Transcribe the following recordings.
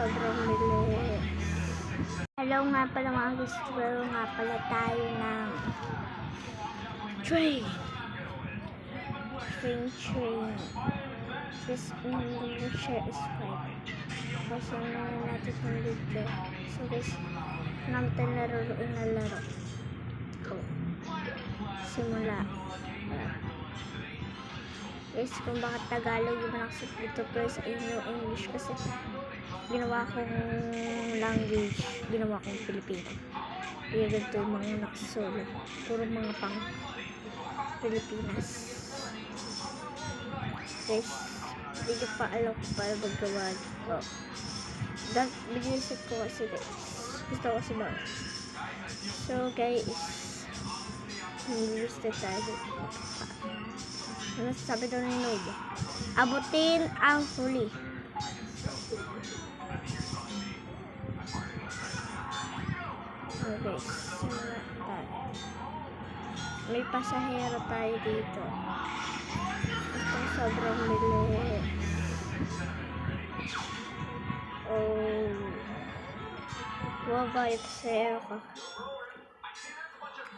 sobrang bilis. Hello nga pala mga guys, nga pala tayo ng train. This share is fine. Kasi naman natin yung video. So guys, natin laruin na laro. Go. Simula. Guys, kung bakit Tagalog yung nakasip dito pero sa inyo English kasi ginawa kong language, ginawa kong Pilipino. Kaya ganito yung mga nakasulat. Puro mga pang Pilipinas. Guys, hindi ko pa alam kung paano maggawa ko. Binisip ko kasi guys. Gusto ko kasi ba. So guys, English na tayo. Ano sabi daw ni Nob? Abutin ang huli. Okay, simula tayo. May pasahero tayo dito. Ito sobrang bilis. Oh. Wabay pasahero ka.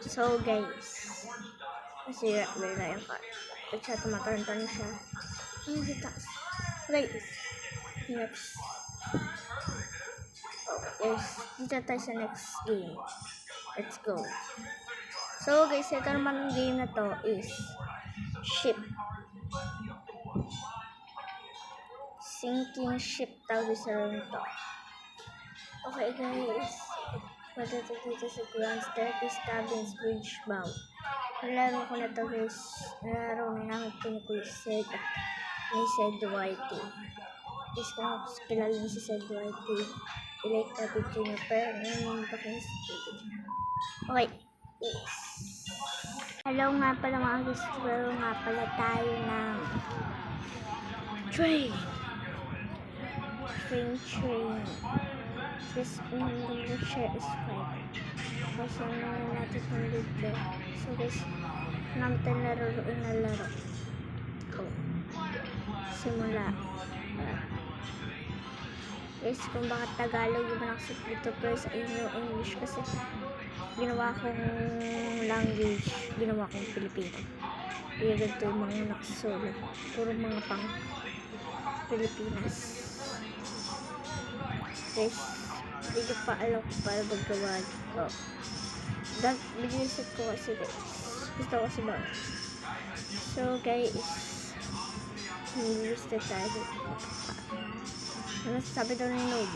So guys, masira na yung car. At siya tumatantan siya. Ang hitas. Guys, next. Yes, dito tayo sa next game. Let's go. So guys, ito naman ang game na to is ship. Sinking ship tawag sa rin to. Okay guys, punta dito sa ground staircase, cabins, bridge, bow. Nalaro ko na to guys. Nalaro na namin ito ni Kuya Sed at ni Sed Whitey. Guys, kung kilala niyo si Sed Whitey, i-like na video niyo. Pero ngayon pa kayo sa video. Okay, yes. Hello nga pala mga guys. Nga pala tayo ng train. This share is fine. Kasi naman natin yung video. So guys, natin laruin na laro. Go. Simula. Guys, kung bakit Tagalog yung nakasip dito pero sa inyo English kasi ginawa kong language, ginawa kong Pilipino. Kaya ganito yung mga nakasulat. Puro mga pang Pilipinas. Guys, hindi ko pa alam kung paano maggawa ko. Binisip ko kasi guys. Gusto ko kasi ba. So guys, English na tayo. Ano sabi daw ni Nob?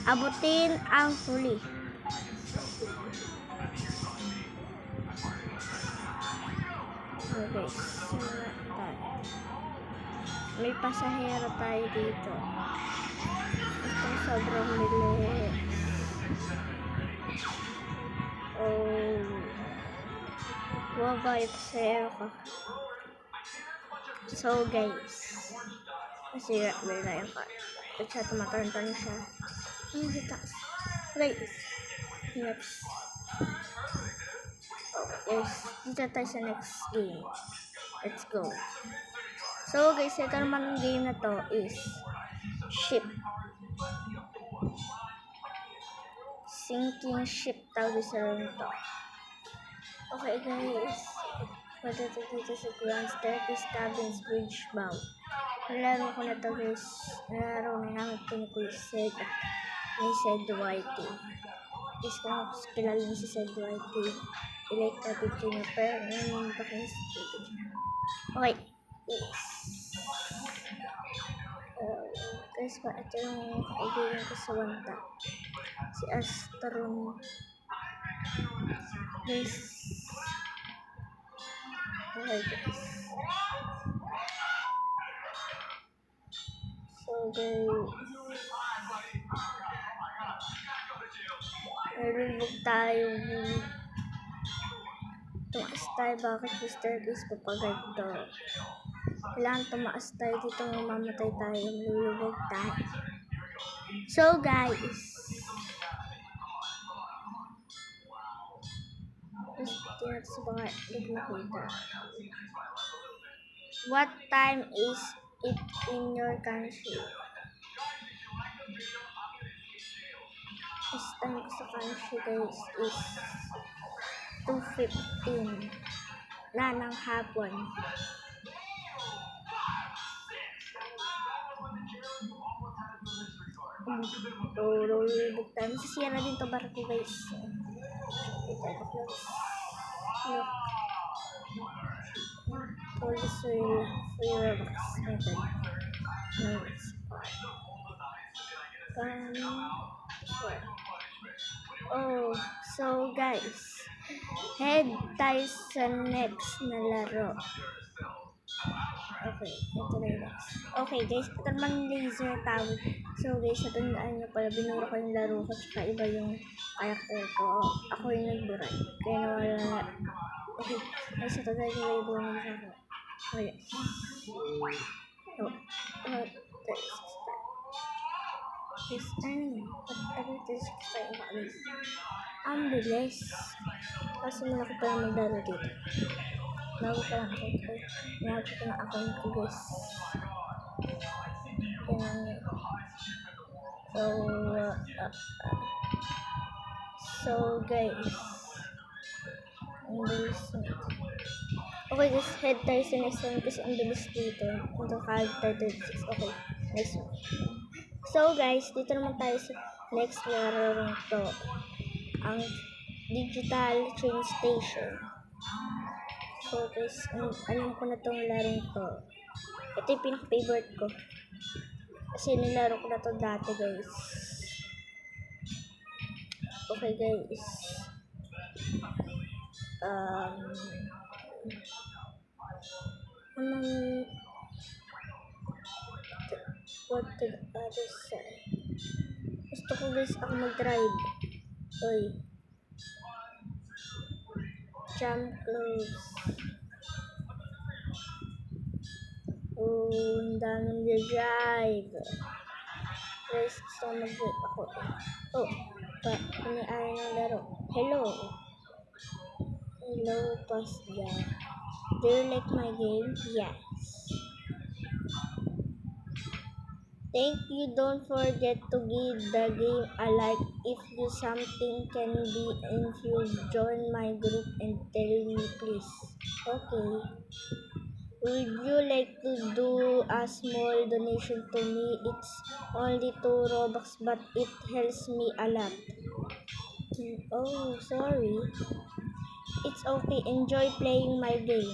Abutin ang huli. Okay, simula tayo. May pasahero tayo dito. Ito sobrang bilis. Oh. Wabay pasahero ka. So guys, masira na yung car. At siya tumatantan siya. Ang hitas. Guys, next. Yes, dito tayo sa next game. Let's go. So guys, ito naman ang game na to is ship. Sinking ship tawag sa rin to. Okay guys, punta dito sa ground staircase, cabins, bridge, bow. Nalaro ko na to guys. Nalaro na namin ito ni Kuya Sed at ni Sed Whitey. Guys, kung kilala niyo si Sed Whitey, i-like na video niyo. Pero ngayon pa kayo sa video. Okay, yes. Guys, ito yung kaibigan ko sa Wanta. Si Astron. Guys. Okay guys. So guys, nalulog tayo. Tumaas tayo. Bakit yung staircase papaganto? Kailangan tumaas tayo dito. Mamamatay tayo. Nalulog tayo. So guys, sa mga nakita. What time is it in your country? sa country guys is 2:15 na ng hapon. Lulubog tayo. Masisiya na din to barko guys. Look. Police will Robux method. Nice. Oh, so guys, head tayo sa next na laro. Okay, ito na yung next. Okay guys, ito naman laser tawag. So guys, natandaan nyo pala, binura ko yung laro ko, tsaka iba yung character ko. Ako yung nagburay. Kaya nawala na. Okay, guys, ito na yung label mo sa ako. Okay. This ano, pag-agad this sa umalis. Ang bilis. Kasi muna ko pala maglaro dito. Bago pa lang ako. Nahagpo ko ng account ko guys. So guys. Ang bilis nito. Okay guys, head tayo sa next one kasi ang bilis dito. Ito character 36. Okay, next one. So guys, dito naman tayo sa next laro to. Ang digital train station. So guys, alam ko na tong larong to. Ito yung pinaka-favorite ko. Kasi nilaro ko na to dati guys. Okay guys. What to the other side? Gusto ko guys ako mag-drive. Oy. Jump close. Oh, ang daming drive. Guys, gusto ko mag-drive ako. Oh, ano ay ng laro? Hello. Hello, Pasja. Do you like my game? Yes. Thank you. Don't forget to give the game a like if you something can be infused. Join my group and tell me please. Okay. Would you like to do a small donation to me? It's only 2 Robux but it helps me a lot. Oh, sorry. It's okay. Enjoy playing my game.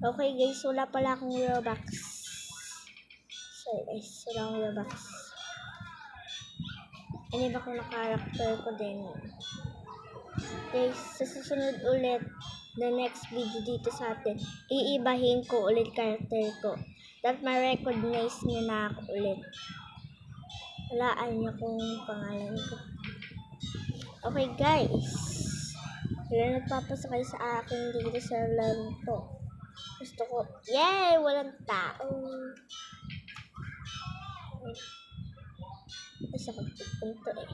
Okay guys, wala pala akong Robux. Sorry guys, wala akong Robux. Iniba ko na character ko din. Guys, sa susunod ulit the next video dito sa atin, iibahin ko ulit character ko. That ma-recognize nyo na ako ulit. Walaan nyo kung pangalan ko. Okay guys, wala nagpapasakay sa akin dito sa laro to. Gusto ko, yay! Walang tao. Isa ko pupunto eh.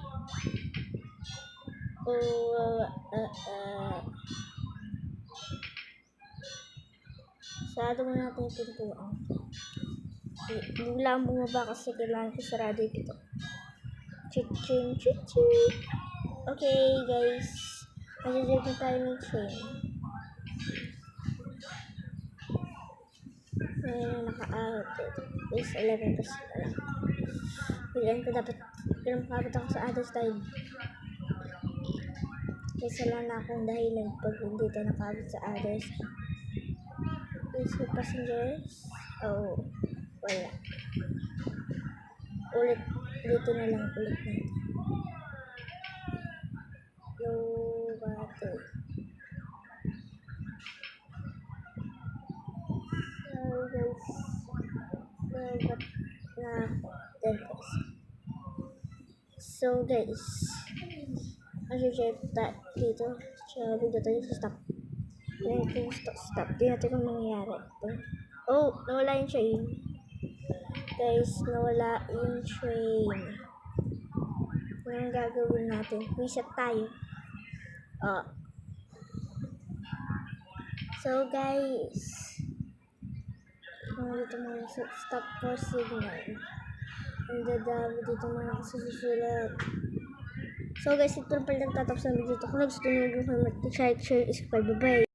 Sarado mo natin yung pintuan. Biglang bumaba kasi kailangan ko sarado dito. Chiching, chiching. Okay guys, mag-drive na tayo ng train. Ngayon naka-out. Is 11% na lang. Bigyan ko dapat pinapakabot ako sa other side. Kasi wala na akong dahilan pag hindi tayo nakabot sa other side. Is the passengers? Oh, wala. Ulit, dito na lang ulit natin. Low battery. So guys, mag-check that dito. Sabi dito tayo sa stop. Stop. Di natin kung nangyayari. Oh, nawala yung train. Guys, nawala yung train. Anong gagawin natin? Reset tayo. So guys, dito muna sa stop for signal. Ang dadami dito muna ako susulat. So guys, ito na pala nagtatapos ng video. Kung gusto nyo mag-share, subscribe. Bye-bye.